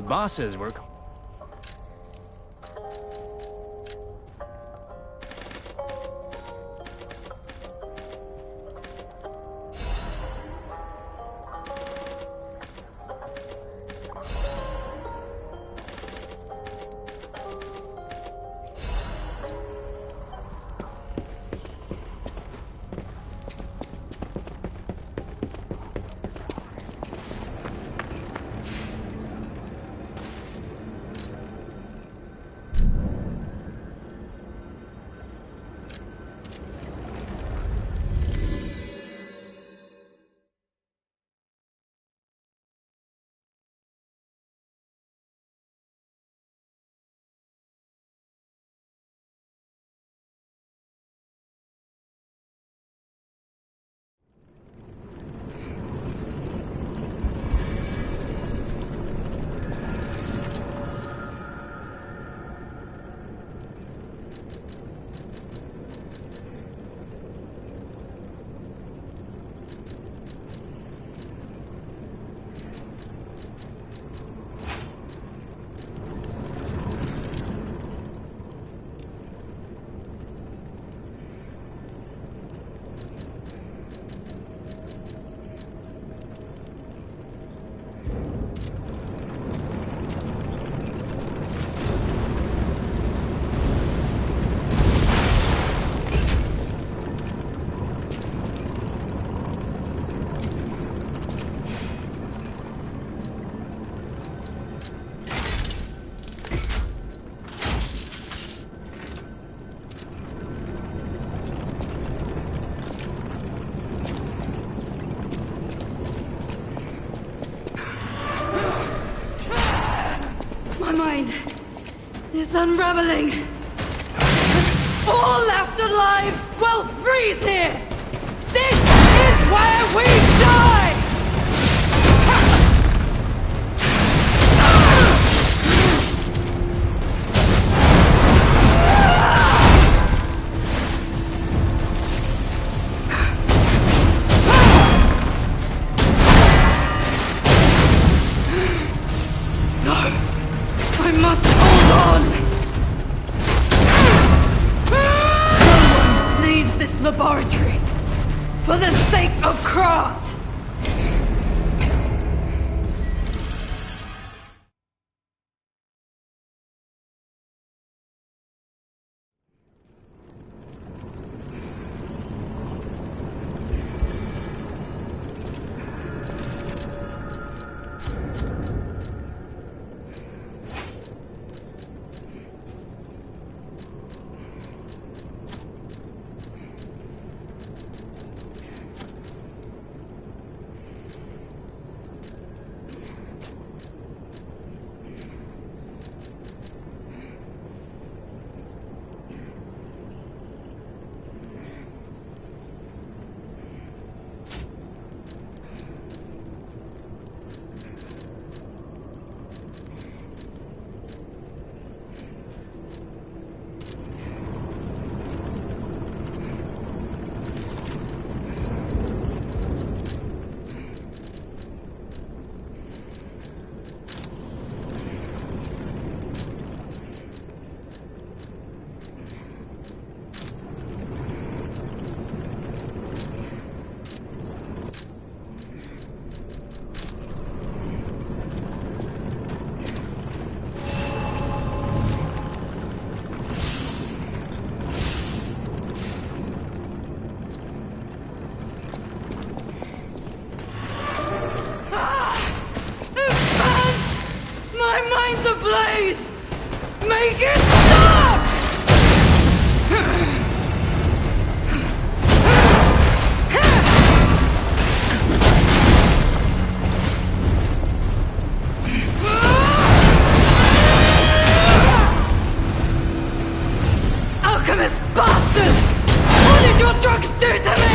boss says we're... My mind is unraveling. All left alive will freeze here. This is where we die! I must hold on! No one leaves this laboratory for the sake of Krat! My mind's ablaze! Make it stop! Alchemist bastard! What did your drugs do to me?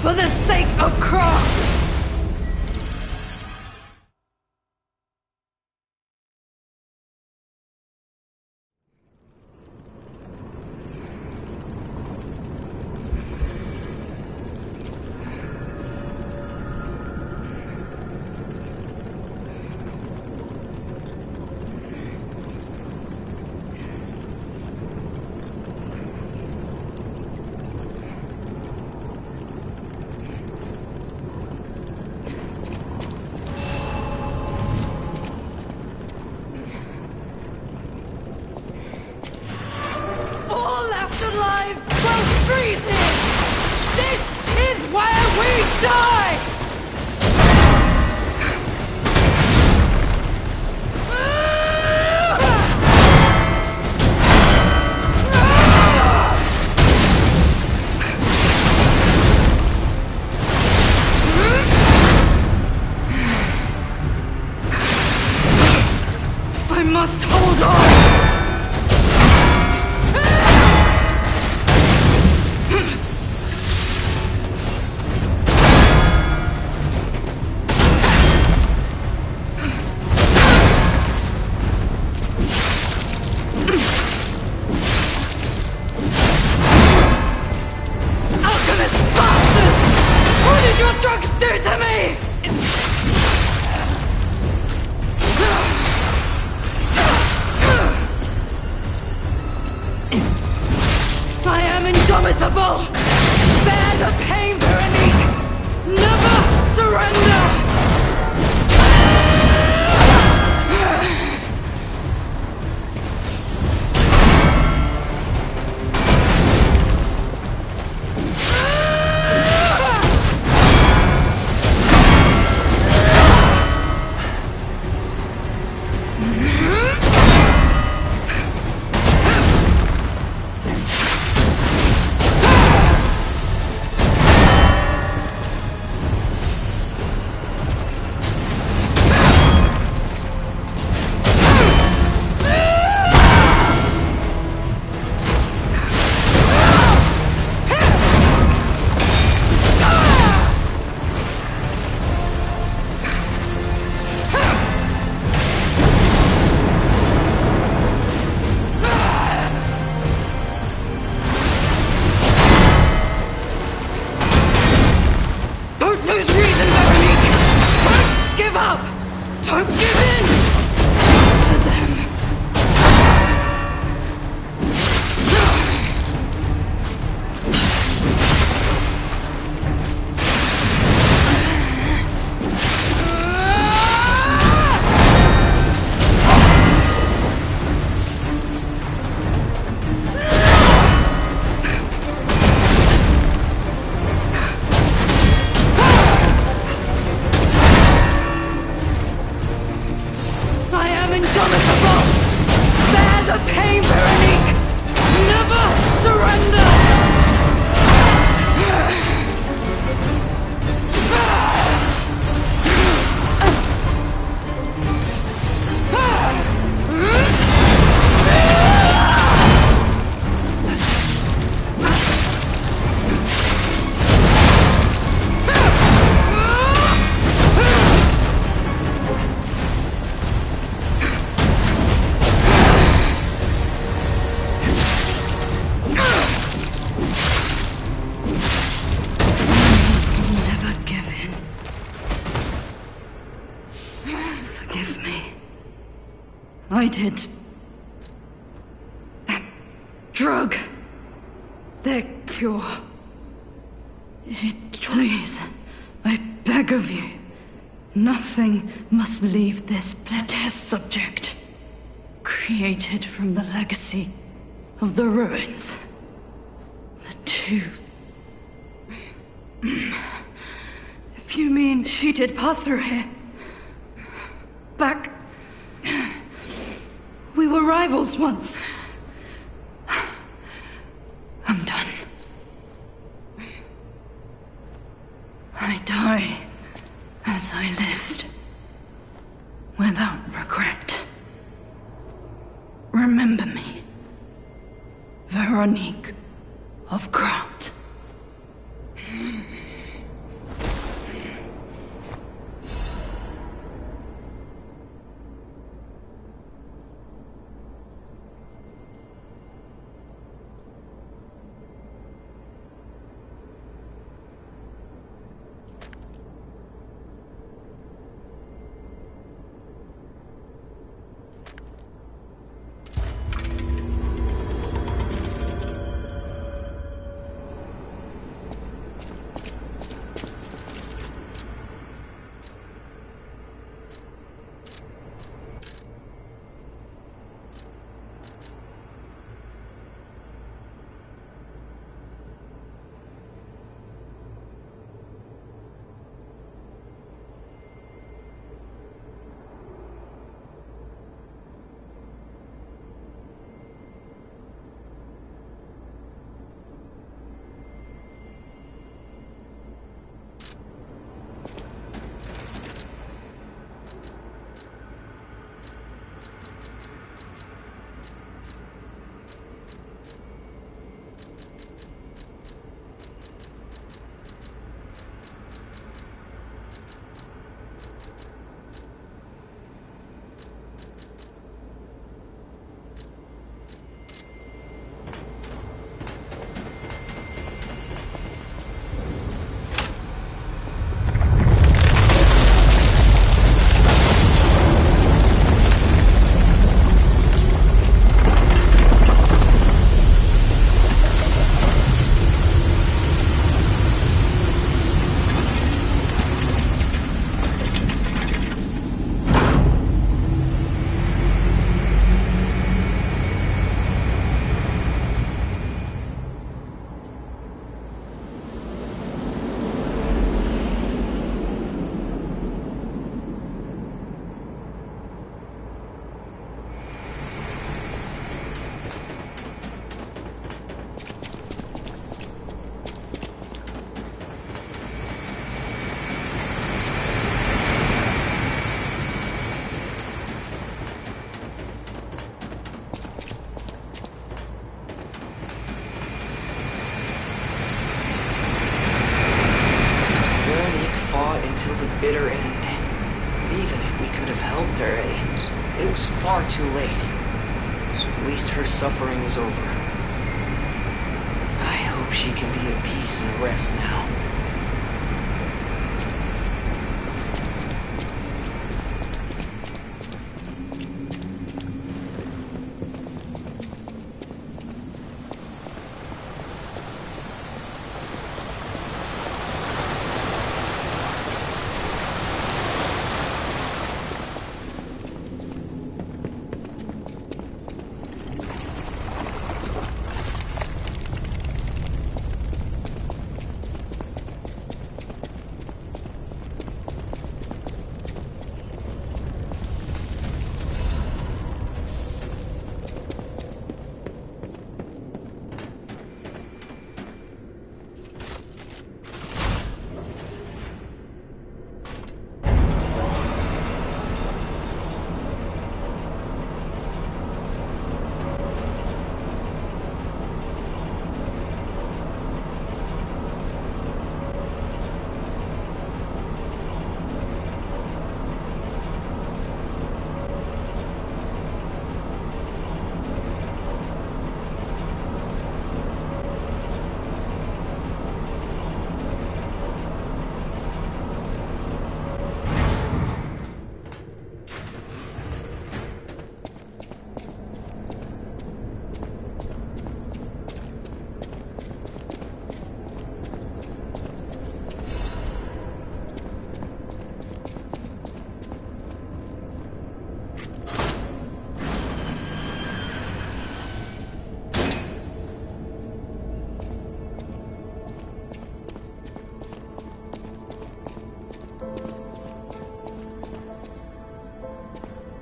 For the sake of craft! Alive will freezing! This is where we die! I must hold on! I am indomitable! Bear the pain, Veronique! Never surrender! Don't give in to them. Indomitable! Bear the pain, Veronique! Never surrender! Forgive me. I did. That drug. They're pure. Please, I beg of you. Nothing must leave this bloody subject. Created from the legacy of the ruins. The tooth. If you mean she did pass through here. Back... We were rivals once. I'm done. I die as I lived, without regret. Remember me, Veronique of Krat. bitter end. But even if we could have helped her, it was far too late. At least her suffering is over. I hope she can be at peace and rest now.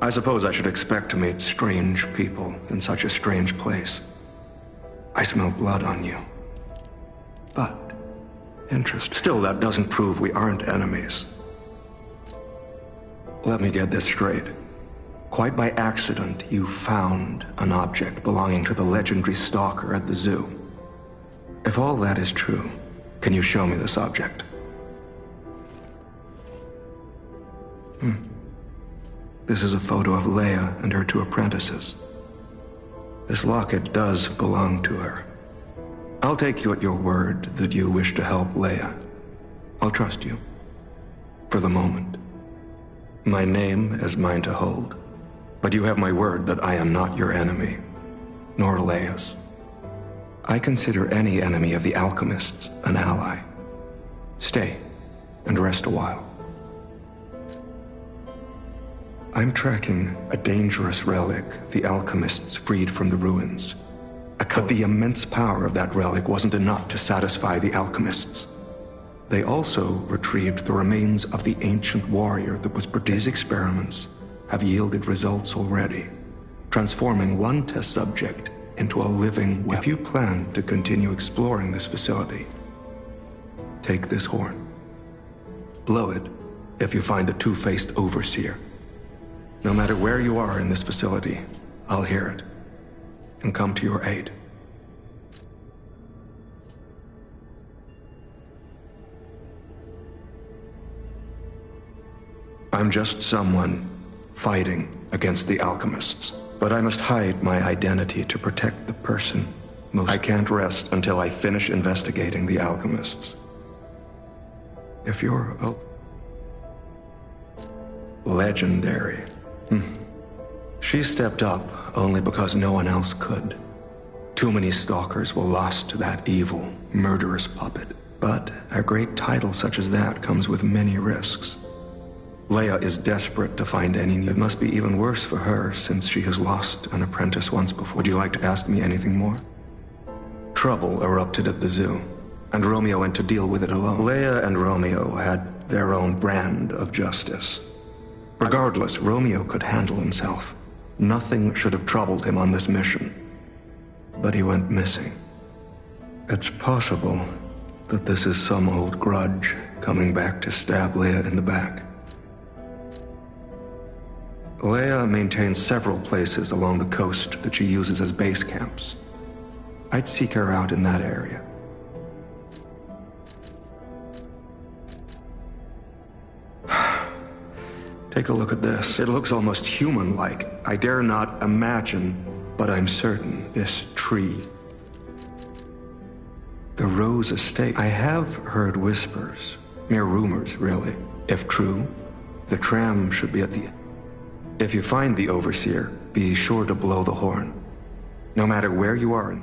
I suppose I should expect to meet strange people in such a strange place. I smell blood on you. But, still that doesn't prove we aren't enemies. Let me get this straight. Quite by accident, you found an object belonging to the legendary stalker at the zoo. If all that is true, can you show me this object? This is a photo of Leia and her two apprentices. This locket does belong to her. I'll take you at your word that you wish to help Leia. I'll trust you. For the moment. My name is mine to hold. But you have my word that I am not your enemy, nor Leia's. I consider any enemy of the alchemists an ally. Stay and rest a while. I'm tracking a dangerous relic the alchemists freed from the ruins. But the immense power of that relic wasn't enough to satisfy the alchemists. They also retrieved the remains of the ancient warrior that was produced. These experiments have yielded results already, transforming one test subject into a living weapon. If you plan to continue exploring this facility, take this horn. Blow it if you find the two-faced overseer. No matter where you are in this facility, I'll hear it and come to your aid. I'm just someone fighting against the alchemists, but I must hide my identity to protect the person I can't rest until I finish investigating the alchemists. If you're legendary. She stepped up only because no one else could. Too many stalkers were lost to that evil, murderous puppet. But a great title such as that comes with many risks. Leia is desperate to find any new. It must be even worse for her since she has lost an apprentice once before. Would you like to ask me anything more? Trouble erupted at the zoo, and Romeo went to deal with it alone. Leia and Romeo had their own brand of justice. Regardless, Romeo could handle himself. Nothing should have troubled him on this mission. But he went missing. It's possible that this is some old grudge coming back to stab Leia in the back. Leia maintains several places along the coast that she uses as base camps. I'd seek her out in that area. Take a look at this. It looks almost human-like. I dare not imagine, but I'm certain this tree. The Rose Estate. I have heard whispers. Mere rumors, really. If true, the tram should be at the... If you find the Overseer, be sure to blow the horn. No matter where you are in...